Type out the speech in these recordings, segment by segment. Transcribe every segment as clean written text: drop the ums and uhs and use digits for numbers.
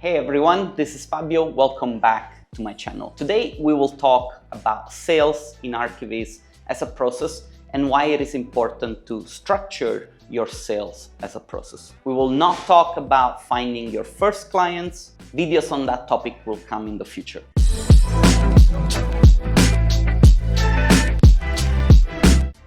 Hey everyone, this is Fabio. Welcome back to my channel. Today we will talk about sales in ArchViz as a process and why it is important to structure your sales as a process. We will not talk about finding your first clients. Videos on that topic will come in the future.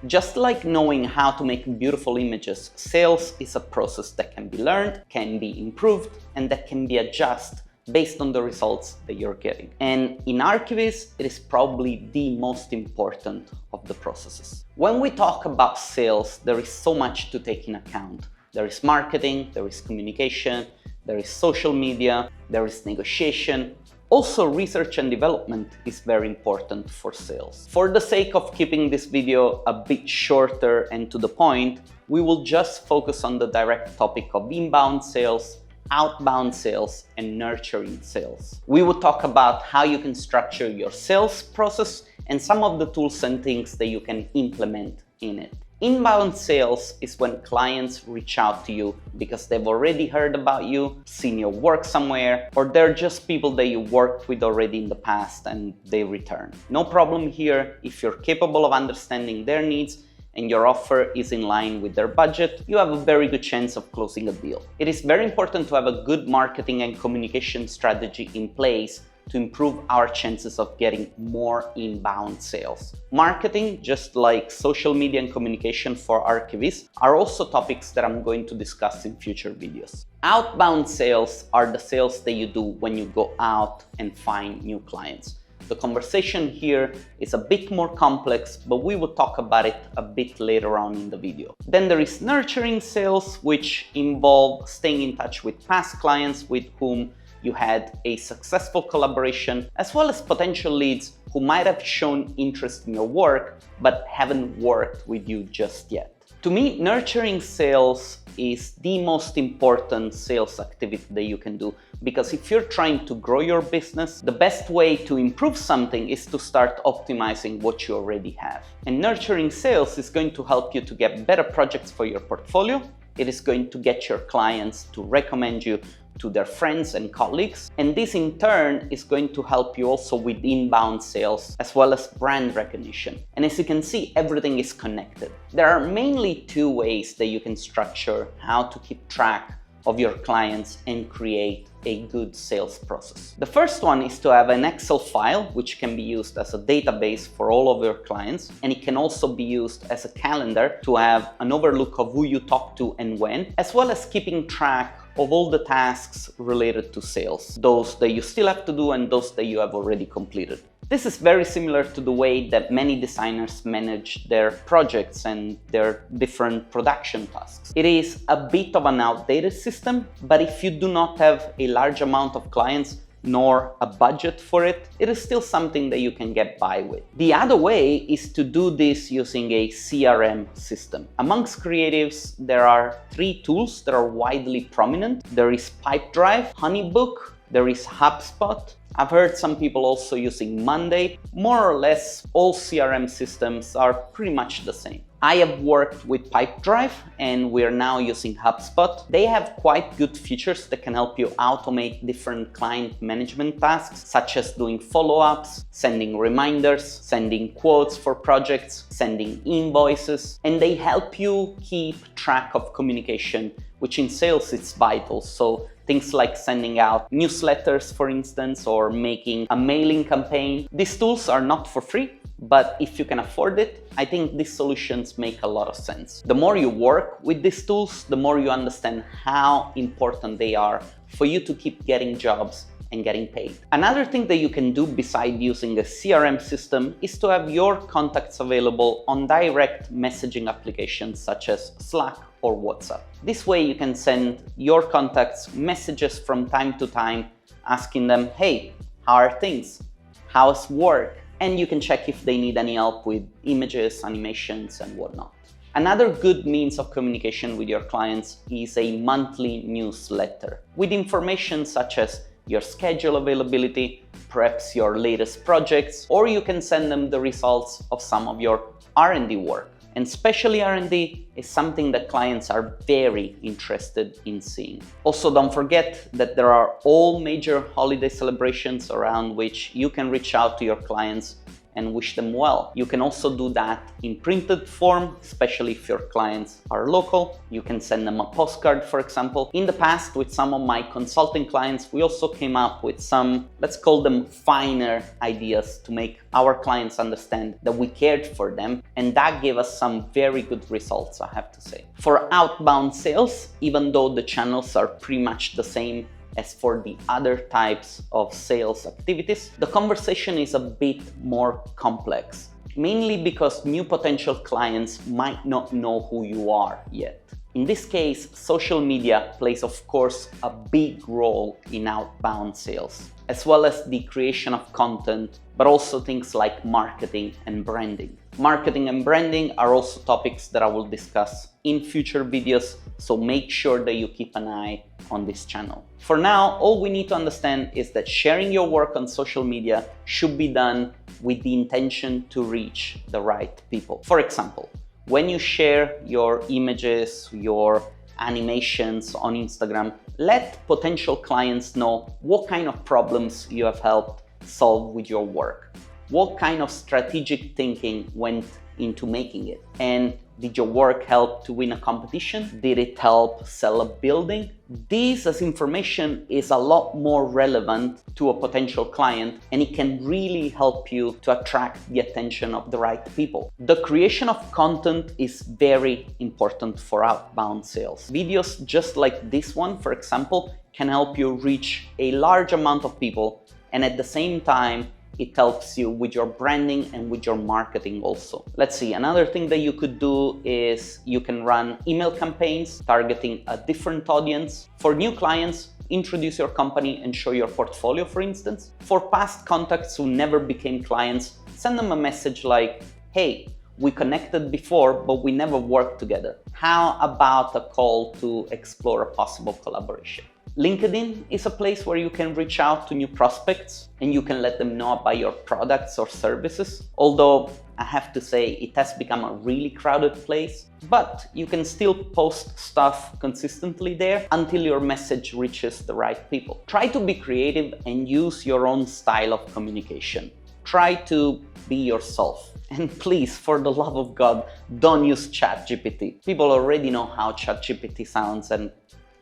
Just like knowing how to make beautiful images, sales is a process that can be learned, can be improved, and that can be adjusted based on the results that you're getting. And in ArchViz, it is probably the most important of the processes. When we talk about sales, there is so much to take in account. There is marketing, there is communication, there is social media, there is negotiation. Also, research and development is very important for sales. For the sake of keeping this video a bit shorter and to the point, we will just focus on the direct topic of inbound sales, outbound sales, and nurturing sales. We will talk about how you can structure your sales process and some of the tools and things that you can implement in it. Inbound sales is when clients reach out to you because they've already heard about you, seen your work somewhere, or they're just people that you worked with already in the past and they return. No problem here. If you're capable of understanding their needs and your offer is in line with their budget, you have a very good chance of closing a deal. It is very important to have a good marketing and communication strategy in place to improve our chances of getting more inbound sales. Marketing, just like social media and communication for ArchViz, are also topics that I'm going to discuss in future videos. Outbound sales are the sales that you do when you go out and find new clients. The conversation here is a bit more complex, but we will talk about it a bit later on in the video. Then there is nurturing sales, which involve staying in touch with past clients with whom you had a successful collaboration, as well as potential leads who might have shown interest in your work but haven't worked with you just yet. To me, nurturing sales is the most important sales activity that you can do, because if you're trying to grow your business, the best way to improve something is to start optimizing what you already have. And nurturing sales is going to help you to get better projects for your portfolio. It is going to get your clients to recommend you to their friends and colleagues. And this in turn is going to help you also with inbound sales as well as brand recognition. And as you can see, everything is connected. There are mainly two ways that you can structure how to keep track of your clients and create a good sales process. The first one is to have an Excel file, which can be used as a database for all of your clients, and it can also be used as a calendar to have an overlook of who you talk to and when, as well as keeping track of all the tasks related to sales, those that you still have to do and those that you have already completed. This is very similar to the way that many designers manage their projects and their different production tasks. It is a bit of an outdated system, but if you do not have a large amount of clients nor a budget for it, it is still something that you can get by with. The other way is to do this using a CRM system. Amongst creatives, there are three tools that are widely prominent. There is Pipedrive, Honeybook, there is HubSpot. I've heard some people also using Monday. More or less, all CRM systems are pretty much the same. I have worked with Pipedrive and we're now using HubSpot. They have quite good features that can help you automate different client management tasks, such as doing follow-ups, sending reminders, sending quotes for projects, sending invoices, and they help you keep track of communication, which in sales is vital. So things like sending out newsletters, for instance, or making a mailing campaign. These tools are not for free, but if you can afford it, I think these solutions make a lot of sense. The more you work with these tools, the more you understand how important they are for you to keep getting jobs and getting paid. Another thing that you can do beside using a CRM system is to have your contacts available on direct messaging applications such as Slack or WhatsApp. This way you can send your contacts messages from time to time asking them, hey, how are things? How's work? And you can check if they need any help with images, animations, and whatnot. Another good means of communication with your clients is a monthly newsletter with information such as your schedule availability, perhaps your latest projects, or you can send them the results of some of your R&D work. And especially R&D is something that clients are very interested in seeing. Also, don't forget that there are all major holiday celebrations around which you can reach out to your clients and wish them well. You can also do that in printed form, especially if your clients are local. You can send them a postcard, for example. In the past, with some of my consulting clients, we also came up with some, let's call them finer ideas to make our clients understand that we cared for them, and that gave us some very good results, I have to say. For outbound sales, even though the channels are pretty much the same as for the other types of sales activities, the conversation is a bit more complex, mainly because new potential clients might not know who you are yet. In this case, social media plays, of course, a big role in outbound sales, as well as the creation of content, but also things like marketing and branding. Marketing and branding are also topics that I will discuss in future videos, so make sure that you keep an eye on this channel. For now, all we need to understand is that sharing your work on social media should be done with the intention to reach the right people. For example, when you share your images, your animations on Instagram, let potential clients know what kind of problems you have helped solve with your work. What kind of strategic thinking went into making it? And did your work help to win a competition? Did it help sell a building? This as information is a lot more relevant to a potential client, and it can really help you to attract the attention of the right people. The creation of content is very important for outbound sales. Videos just like this one, for example, can help you reach a large amount of people, and at the same time, it helps you with your branding and with your marketing also. Let's see, another thing that you could do is you can run email campaigns targeting a different audience. For new clients, introduce your company and show your portfolio, for instance. For past contacts who never became clients, send them a message like, hey, we connected before, but we never worked together. How about a call to explore a possible collaboration? LinkedIn is a place where you can reach out to new prospects and you can let them know about your products or services. Although I have to say it has become a really crowded place, but you can still post stuff consistently there until your message reaches the right people. Try to be creative and use your own style of communication. Try to be yourself. And please, for the love of God, don't use ChatGPT. People already know how ChatGPT sounds, and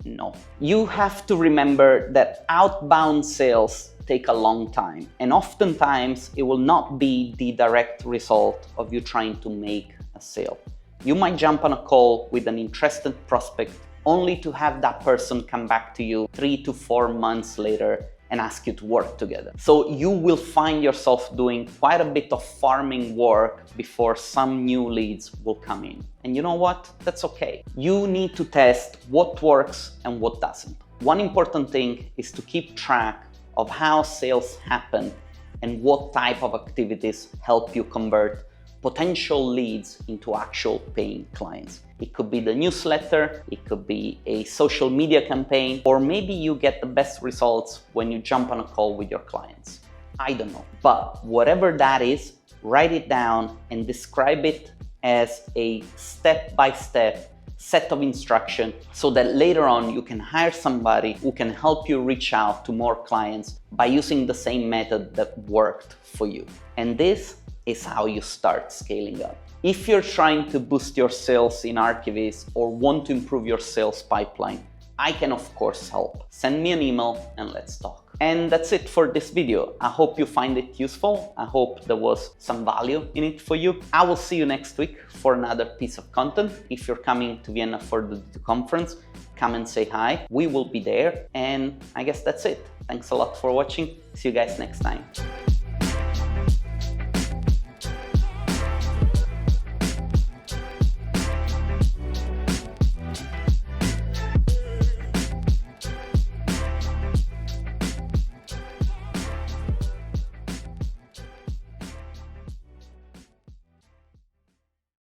no. You have to remember that outbound sales take a long time, and oftentimes it will not be the direct result of you trying to make a sale. You might jump on a call with an interested prospect only to have that person come back to you 3 to 4 months later and ask you to work together. So you will find yourself doing quite a bit of farming work before some new leads will come in. And you know what? That's okay. You need to test what works and what doesn't. One important thing is to keep track of how sales happen and what type of activities help you convert potential leads into actual paying clients. It could be the newsletter, it could be a social media campaign, or maybe you get the best results when you jump on a call with your clients. I don't know. But whatever that is, write it down and describe it as a step-by-step set of instructions so that later on you can hire somebody who can help you reach out to more clients by using the same method that worked for you. And this is how you start scaling up. If you're trying to boost your sales in ArchViz or want to improve your sales pipeline, I can of course help. Send me an email and let's talk. And that's it for this video. I hope you find it useful. I hope there was some value in it for you. I will see you next week for another piece of content. If you're coming to Vienna for the D2 conference, come and say hi. We will be there. And I guess that's it. Thanks a lot for watching. See you guys next time.